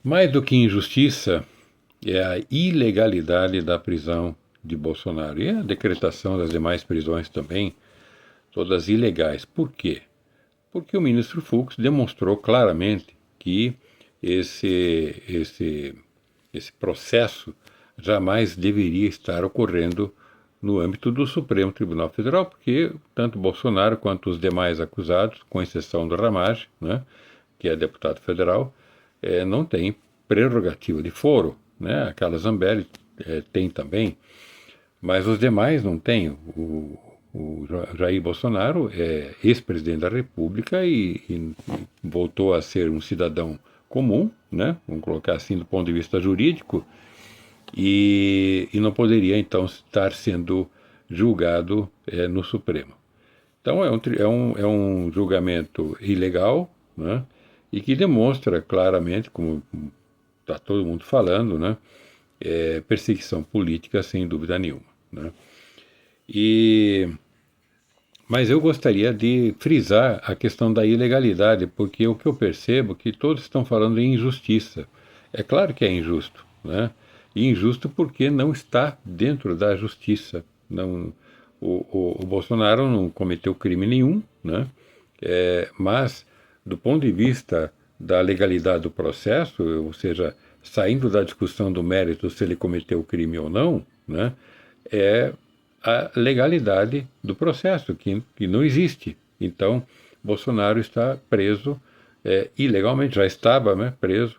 Mais do que injustiça, é a ilegalidade da prisão de Bolsonaro e a decretação das demais prisões também, todas ilegais. Por quê? Porque o ministro Fux demonstrou claramente que esse, esse, esse processo jamais deveria estar ocorrendo no âmbito do Supremo Tribunal Federal, porque tanto Bolsonaro quanto os demais acusados, com exceção do Ramage, né, que é deputado federal, não tem prerrogativa de foro. Né? A Carla Zambelli tem também, mas os demais não têm. O Jair Bolsonaro é ex-presidente da República e voltou a ser um cidadão comum, né? Vamos colocar assim do ponto de vista jurídico, e não poderia então estar sendo julgado no Supremo. Então é um julgamento ilegal, né? E que demonstra claramente, como está todo mundo falando, né? Perseguição política sem dúvida nenhuma. Né? E, mas eu gostaria de frisar a questão da ilegalidade, porque o que eu percebo é que todos estão falando em injustiça. É claro que é injusto, né? E injusto porque não está dentro da justiça. Não, o Bolsonaro não cometeu crime nenhum, né? Mas, do ponto de vista da legalidade do processo, ou seja, saindo da discussão do mérito se ele cometeu crime ou não, né? É a legalidade do processo, que não existe. Então, Bolsonaro está preso ilegalmente, já estava, né, preso,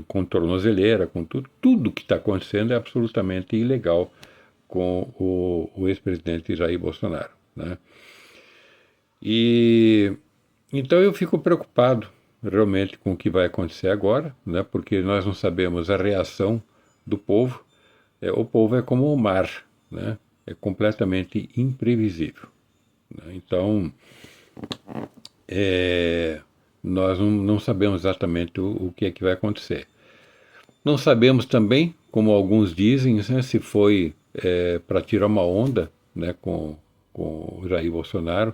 com tornozeleira, com tudo. Tudo que está acontecendo é absolutamente ilegal com o ex-presidente Jair Bolsonaro. Né? E então eu fico preocupado realmente com o que vai acontecer agora, né? Porque nós não sabemos a reação do povo. O povo é como o mar, né? É completamente imprevisível. Né? Então, nós não sabemos exatamente o que é que vai acontecer. Não sabemos também, como alguns dizem, né, se foi para tirar uma onda, né, com o Jair Bolsonaro,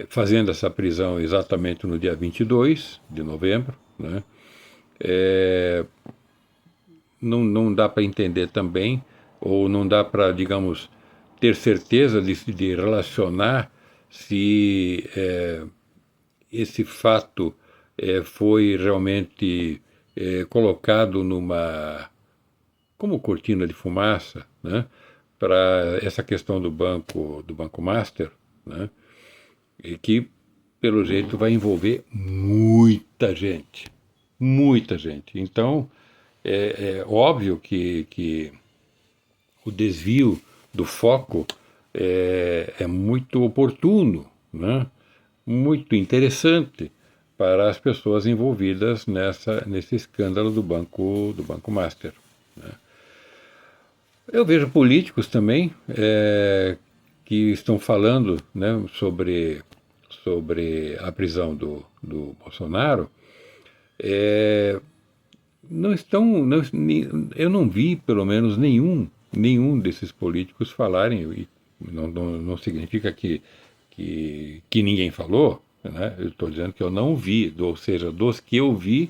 fazendo essa prisão exatamente no dia 22 de novembro. Né? Não dá para entender também, ou não dá para, digamos, ter certeza de relacionar se esse fato foi realmente colocado como cortina de fumaça, né, para essa questão do Banco Master, né, e que, pelo jeito, vai envolver muita gente. Muita gente. Então, é óbvio que o desvio do foco é muito oportuno, né? Muito interessante para as pessoas envolvidas nesse escândalo do Banco Master. Né? Eu vejo políticos também que estão falando, né, sobre a prisão do Bolsonaro. Não estão, não, eu não vi pelo menos nenhum desses políticos falarem, e não significa que ninguém falou, né? Eu estou dizendo que eu não vi, ou seja, dos que eu vi,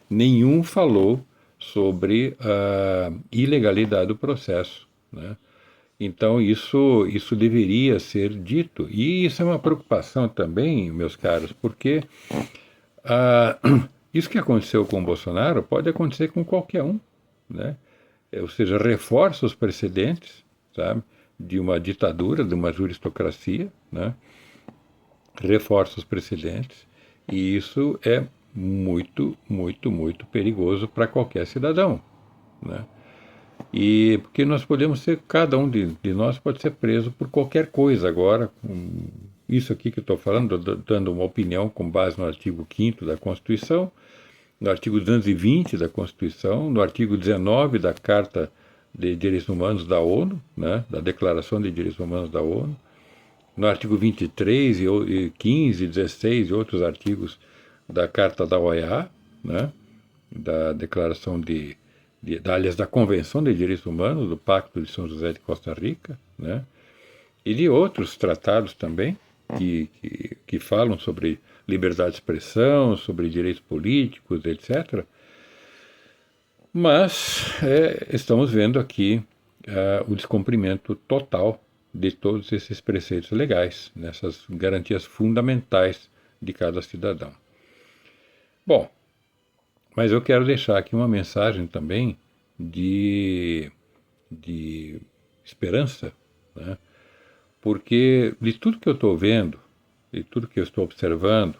nenhum falou sobre a ilegalidade do processo. Né? Então isso deveria ser dito. E isso é uma preocupação também, meus caros, porque ah, isso que aconteceu com o Bolsonaro pode acontecer com qualquer um. Né? Ou seja, reforça os precedentes, sabe, de uma ditadura, de uma juristocracia, né? Reforça os precedentes, e isso é muito, muito, muito perigoso para qualquer cidadão. Né? E porque nós podemos ser, cada um de nós pode ser preso por qualquer coisa agora. Isso aqui que eu estou falando, dando uma opinião com base no artigo 5º da Constituição, no artigo 220 da Constituição, no artigo 19 da Carta de Direitos Humanos da ONU, né, da Declaração de Direitos Humanos da ONU, no artigo 23 e 15, 16 e outros artigos da Carta da OEA, né, da Declaração aliás, da Convenção de Direitos Humanos, do Pacto de São José de Costa Rica, né, e de outros tratados também que falam sobre liberdade de expressão, sobre direitos políticos, etc. Mas estamos vendo aqui o descumprimento total de todos esses preceitos legais, nessas garantias fundamentais de cada cidadão. Bom, mas eu quero deixar aqui uma mensagem também de esperança, né? Porque de tudo que eu estou vendo, de tudo que eu estou observando,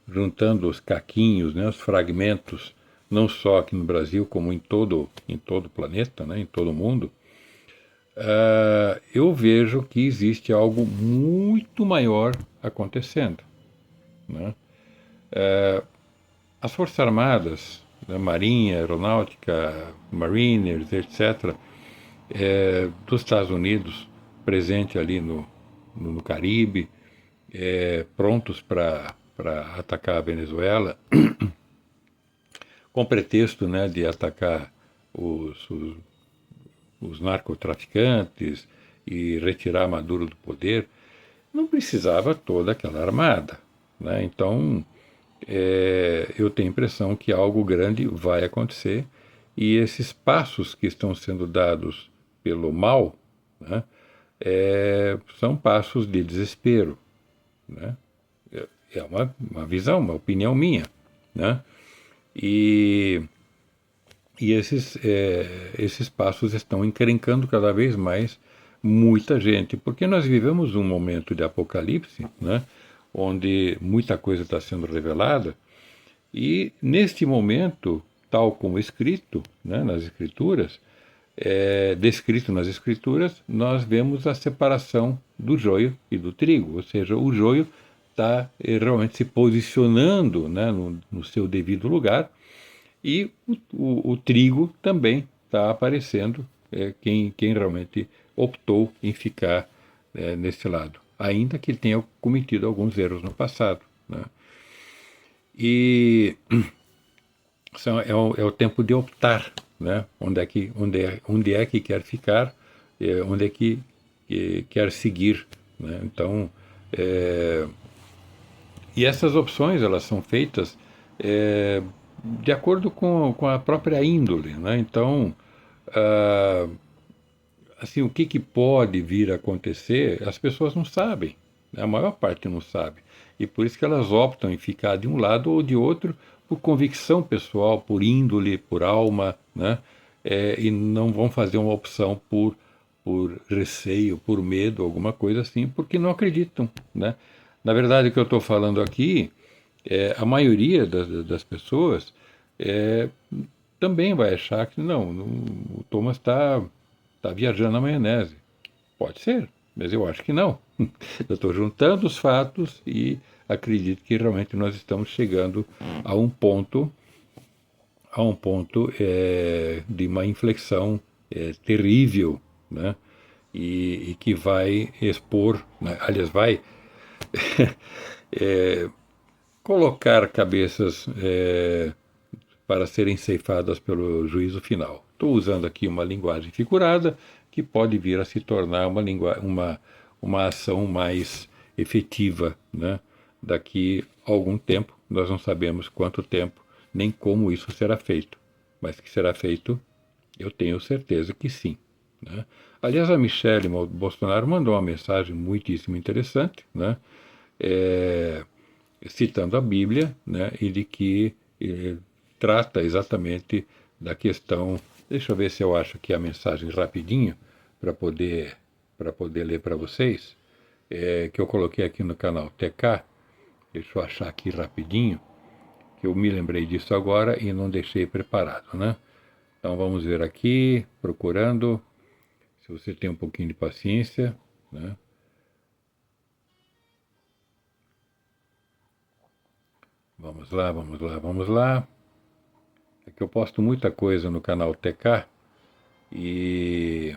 juntando os caquinhos, né, os fragmentos, não só aqui no Brasil, como em todo o planeta, né, em todo o mundo, eu vejo que existe algo muito maior acontecendo, né? As Forças Armadas, né, Marinha, Aeronáutica, Mariners, etc., dos Estados Unidos, presente ali no Caribe, prontos para atacar a Venezuela, com pretexto, né, de atacar os narcotraficantes e retirar Maduro do poder, não precisava toda aquela armada, né? Então, eu tenho a impressão que algo grande vai acontecer e esses passos que estão sendo dados pelo mal, né, são passos de desespero, né? É uma visão, uma opinião minha, né? E esses passos estão encrencando cada vez mais muita gente, porque nós vivemos um momento de apocalipse, né, onde muita coisa está sendo revelada, e neste momento, tal como escrito, né, nas Escrituras, descrito nas Escrituras, nós vemos a separação do joio e do trigo, ou seja, o joio está realmente se posicionando, né, no seu devido lugar, e o trigo também está aparecendo, quem realmente optou em ficar nesse lado, ainda que ele tenha cometido alguns erros no passado, né? E é o tempo de optar, né? Onde é que quer ficar, onde é que quer seguir, né? Então, e essas opções elas são feitas de acordo com a própria índole, né? Então, assim, o que pode vir a acontecer, as pessoas não sabem, né? A maior parte não sabe. E por isso que elas optam em ficar de um lado ou de outro por convicção pessoal, por índole, por alma, né? E não vão fazer uma opção por receio, por medo, alguma coisa assim, porque não acreditam, né? Na verdade, o que eu estou falando aqui, a maioria das pessoas também vai achar que não, o Thomas está viajando na maionese. Pode ser, mas eu acho que não. Eu estou juntando os fatos e acredito que realmente nós estamos chegando a um ponto de uma inflexão terrível, né? E que vai expor, né? Aliás, vai colocar cabeças para serem ceifadas pelo juízo final. Estou usando aqui uma linguagem figurada que pode vir a se tornar uma ação mais efetiva, né? Daqui a algum tempo, nós não sabemos quanto tempo, nem como isso será feito, mas que será feito, eu tenho certeza que sim, né? Aliás, a Michelle Bolsonaro mandou uma mensagem muitíssimo interessante, né? Citando a Bíblia, né? E de que trata exatamente da questão. Deixa eu ver se eu acho aqui a mensagem rapidinho para poder ler para vocês, que eu coloquei aqui no canal TK. Deixa eu achar aqui rapidinho, que eu me lembrei disso agora e não deixei preparado, né? Então vamos ver aqui, procurando, se você tem um pouquinho de paciência, né? Vamos lá, vamos lá, vamos lá. É que eu posto muita coisa no canal TK e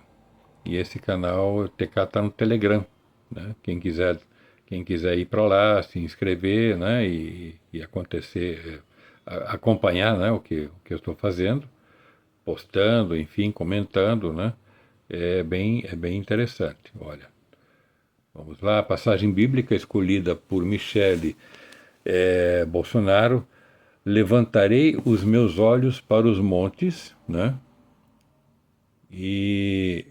esse canal TK está no Telegram, né? Quem quiser ir para lá, se inscrever, né? E acontecer, acompanhar, né? O que eu estou fazendo, postando, enfim, comentando, né? É bem interessante. Olha, vamos lá, a passagem bíblica escolhida por Michele Bolsonaro, levantarei os meus olhos para os montes, né? E,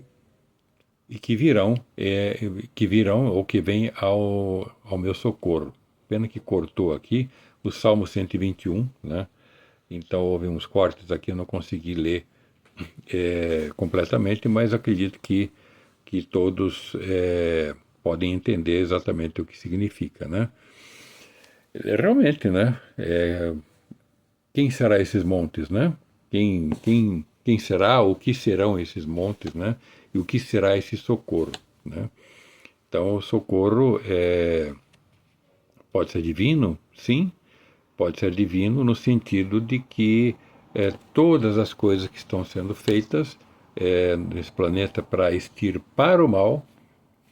e que virão ou que vêm ao meu socorro. Pena que cortou aqui o Salmo 121, né? Então houve uns cortes aqui, eu não consegui ler completamente, mas acredito que todos podem entender exatamente o que significa, né? Realmente, né? Quem será esses montes, né? Quem será, o que serão esses montes, né? E o que será esse socorro, né? Então, o socorro pode ser divino, sim, pode ser divino no sentido de que todas as coisas que estão sendo feitas nesse planeta para extirpar o mal,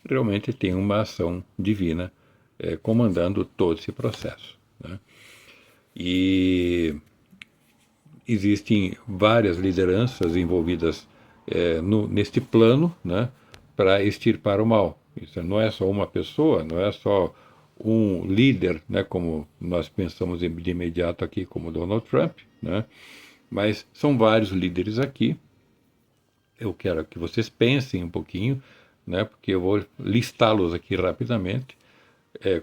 realmente tem uma ação divina comandando todo esse processo, né? E existem várias lideranças envolvidas neste plano, né, para extirpar o mal. Isso não é só uma pessoa, não é só um líder, né, como nós pensamos de imediato aqui, como Donald Trump, né, mas são vários líderes aqui. Eu quero que vocês pensem um pouquinho, né, porque eu vou listá-los aqui rapidamente,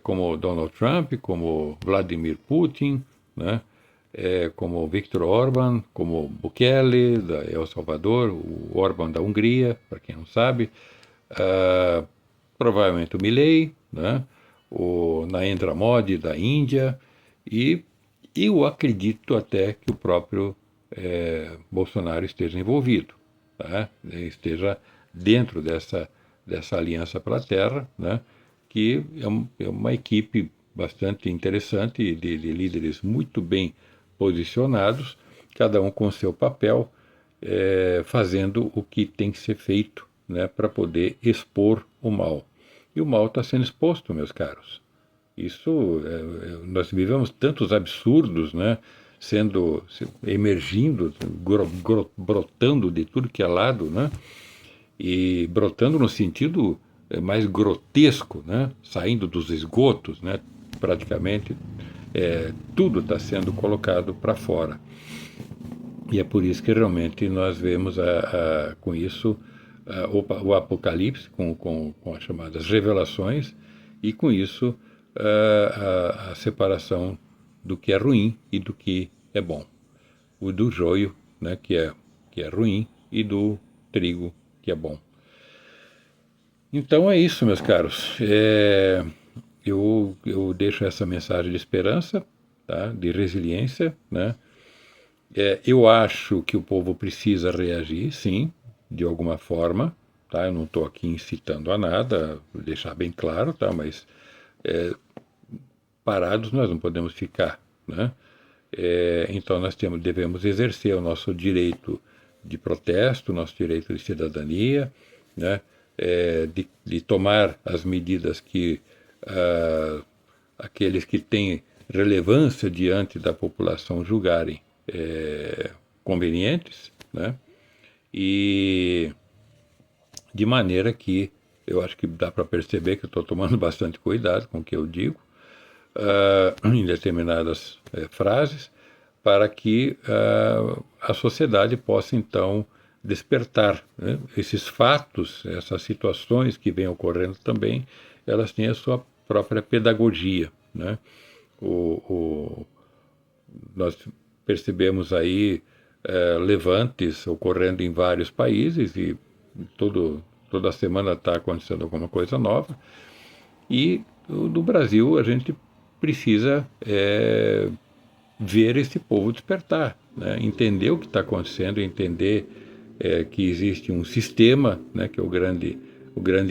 como Donald Trump, como Vladimir Putin, né, como Viktor Orbán, como Bukele, da El Salvador, o Orbán da Hungria, para quem não sabe, provavelmente o Milley, né, o Narendra Modi da Índia, e eu acredito até que o próprio Bolsonaro esteja envolvido, tá? Esteja dentro dessa aliança para a Terra, né? Que é uma equipe bastante interessante de líderes muito bem posicionados, cada um com seu papel, fazendo o que tem que ser feito, né, para poder expor o mal. E o mal está sendo exposto, meus caros. Isso, nós vivemos tantos absurdos, né, emergindo, brotando de tudo que é lado, né, e brotando no sentido mais grotesco, né, saindo dos esgotos, né, praticamente tudo está sendo colocado para fora. E é por isso que realmente nós vemos com isso o Apocalipse, com as chamadas revelações, e com isso a separação do que é ruim e do que é bom. O do joio, né, que é ruim, e do trigo, que é bom. Então é isso, meus caros. Eu deixo essa mensagem de esperança, tá, de resiliência, né? Eu acho que o povo precisa reagir, sim, de alguma forma, tá? Eu não estou aqui incitando a nada, vou deixar bem claro, tá? Mas parados nós não podemos ficar, né? Então nós devemos exercer o nosso direito de protesto, nosso direito de cidadania, né? De tomar as medidas que aqueles que têm relevância diante da população julgarem convenientes, né? E de maneira que eu acho que dá para perceber que eu estou tomando bastante cuidado com o que eu digo em determinadas frases, para que a sociedade possa então despertar, né? Esses fatos, essas situações que vêm ocorrendo também, elas têm a sua própria pedagogia, né? Nós percebemos aí levantes ocorrendo em vários países e toda semana está acontecendo alguma coisa nova. E no Brasil a gente precisa ver esse povo despertar, né? Entender o que está acontecendo, entender que existe um sistema, né, que é o grande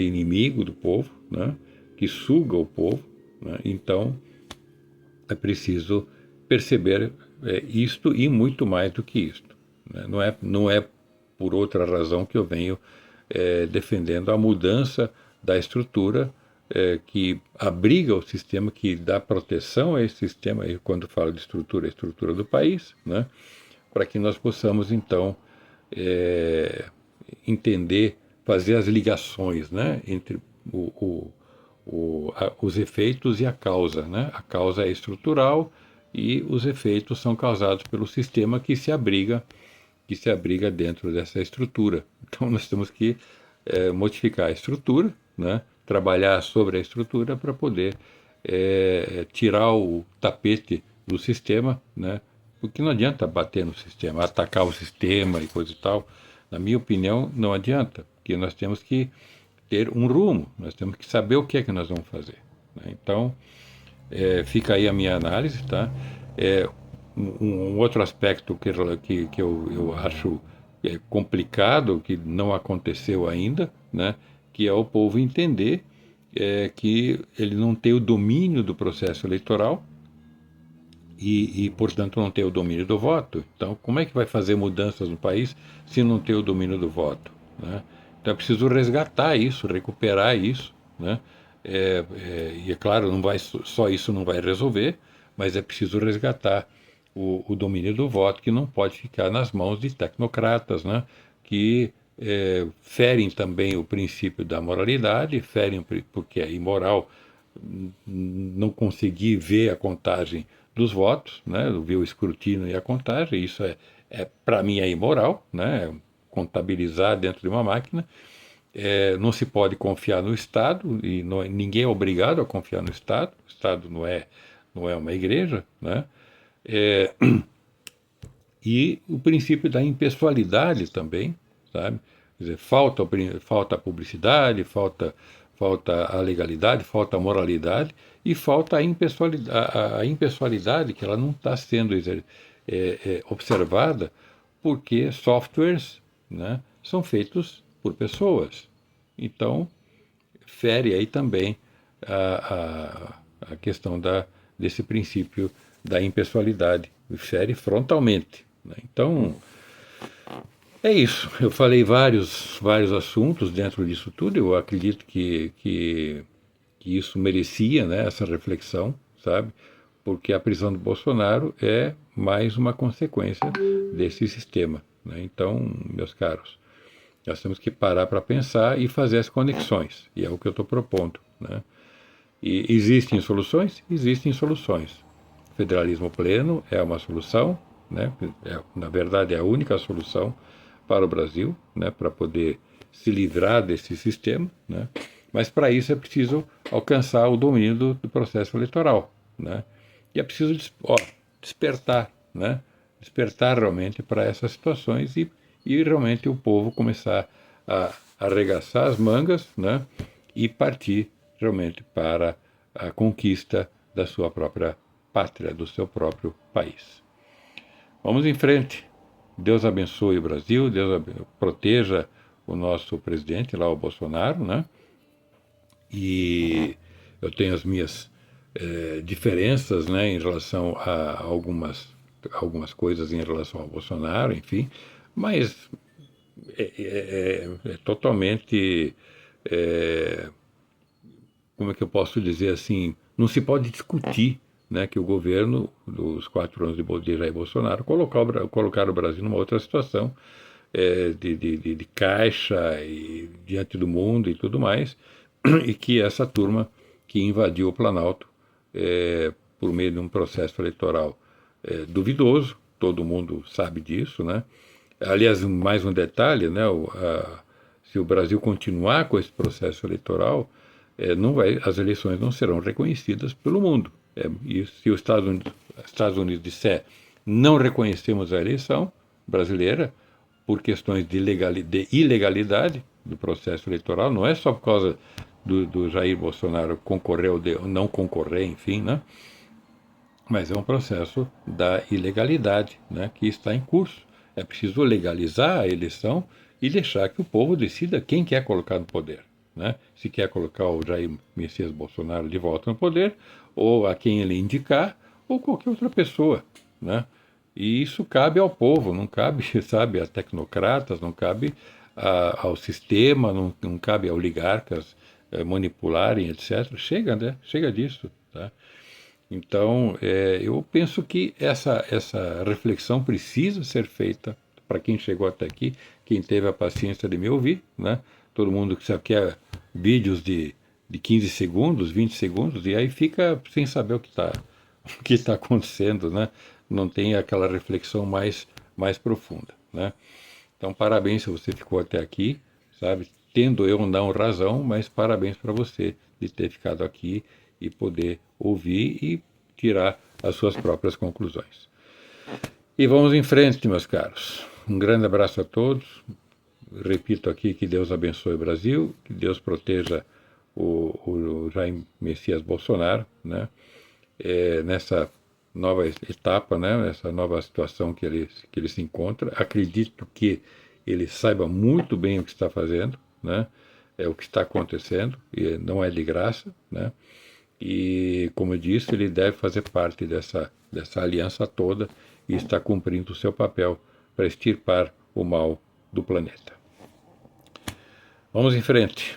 inimigo do povo, né, que suga o povo, né? Então é preciso perceber isto e muito mais do que isto, né? Não é por outra razão que eu venho defendendo a mudança da estrutura que abriga o sistema, que dá proteção a esse sistema, e quando falo de estrutura, a estrutura do país, né? Para que nós possamos, então, entender, fazer as ligações, né? Entre os efeitos e a causa, né? A causa é estrutural e os efeitos são causados pelo sistema que se abriga dentro dessa estrutura. Então nós temos que modificar a estrutura, né? Trabalhar sobre a estrutura para poder tirar o tapete do sistema, né? Porque não adianta bater no sistema, atacar o sistema e coisa e tal. Na minha opinião, não adianta, porque nós temos que ter um rumo, nós temos que saber o que é que nós vamos fazer, né? Então, fica aí a minha análise, tá? É, um outro aspecto que eu acho complicado, que não aconteceu ainda, né? Que é o povo entender que ele não tem o domínio do processo eleitoral portanto, não tem o domínio do voto. Então, como é que vai fazer mudanças no país se não tem o domínio do voto, né? Então, é preciso resgatar isso, recuperar isso, né? E é claro, não vai, só isso não vai resolver, mas é preciso resgatar o domínio do voto, que não pode ficar nas mãos de tecnocratas, né? Que ferem também o princípio da moralidade, ferem porque é imoral não conseguir ver a contagem dos votos, né? Ver o escrutínio e a contagem, isso para mim é imoral, né? Contabilizar dentro de uma máquina. Não se pode confiar no Estado e ninguém é obrigado a confiar no Estado. O Estado não é uma igreja, né? E o princípio da impessoalidade também, sabe? Quer dizer, falta a publicidade, falta a legalidade, falta a moralidade e falta a impessoalidade, que ela não está sendo observada porque softwares, né, são feitos por pessoas. Então, fere aí também a questão desse princípio da impessoalidade, fere frontalmente, né? Então, é isso. Eu falei vários assuntos dentro disso tudo. Eu acredito que isso merecia, né, essa reflexão, sabe? Porque a prisão do Bolsonaro é mais uma consequência desse sistema, né? Então, meus caros, nós temos que parar para pensar e fazer as conexões. E é o que eu estou propondo, né? E existem soluções? Existem soluções. Federalismo pleno é uma solução, né? Na verdade, é a única solução para o Brasil, né? Para poder se livrar desse sistema, né? Mas para isso é preciso alcançar o domínio do processo eleitoral, né? E é preciso despertar, né? Despertar realmente para essas situações e realmente o povo começar a arregaçar as mangas, né? E partir realmente para a conquista da sua própria pátria, do seu próprio país. Vamos em frente. Deus abençoe o Brasil, proteja o nosso presidente lá, o Bolsonaro, né? E eu tenho as minhas diferenças, né, em relação a algumas coisas em relação ao Bolsonaro, enfim, mas é totalmente, como é que eu posso dizer assim, não se pode discutir, né, que o governo dos 4 anos de Jair Bolsonaro colocar o Brasil numa outra situação, de caixa e diante do mundo e tudo mais, e que essa turma que invadiu o Planalto por meio de um processo eleitoral duvidoso, todo mundo sabe disso, né? Aliás, mais um detalhe, né? Se o Brasil continuar com esse processo eleitoral, as eleições não serão reconhecidas pelo mundo. E se os Estados Unidos disser não reconhecemos a eleição brasileira por questões de ilegalidade do processo eleitoral, não é só por causa do Jair Bolsonaro concorrer ou não concorrer, enfim, né? Mas é um processo da ilegalidade, né, que está em curso. É preciso legalizar a eleição e deixar que o povo decida quem quer colocar no poder, né? Se quer colocar o Jair Messias Bolsonaro de volta no poder, ou a quem ele indicar, ou qualquer outra pessoa, né? E isso cabe ao povo, não cabe, sabe, a tecnocratas, não cabe ao sistema, não cabe a oligarcas manipularem, etc. Chega, né? Chega disso, tá? Então, eu penso que essa reflexão precisa ser feita para quem chegou até aqui, quem teve a paciência de me ouvir, né? Todo mundo que só quer vídeos de de 15 segundos, 20 segundos, e aí fica sem saber o que tá acontecendo, né? Não tem aquela reflexão mais profunda, né? Então, parabéns se você ficou até aqui, sabe? Tendo eu não razão, mas parabéns para você de ter ficado aqui e poder ouvir e tirar as suas próprias conclusões. E vamos em frente, meus caros. Um grande abraço a todos. Repito aqui que Deus abençoe o Brasil, que Deus proteja o Jair Messias Bolsonaro, né? Nessa nova etapa, né? Nessa nova situação que ele se encontra. Acredito que ele saiba muito bem o que está fazendo, né? É o que está acontecendo, e não é de graça, né? E, como eu disse, ele deve fazer parte dessa aliança toda e está cumprindo o seu papel para extirpar o mal do planeta. Vamos em frente.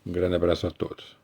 Um grande abraço a todos.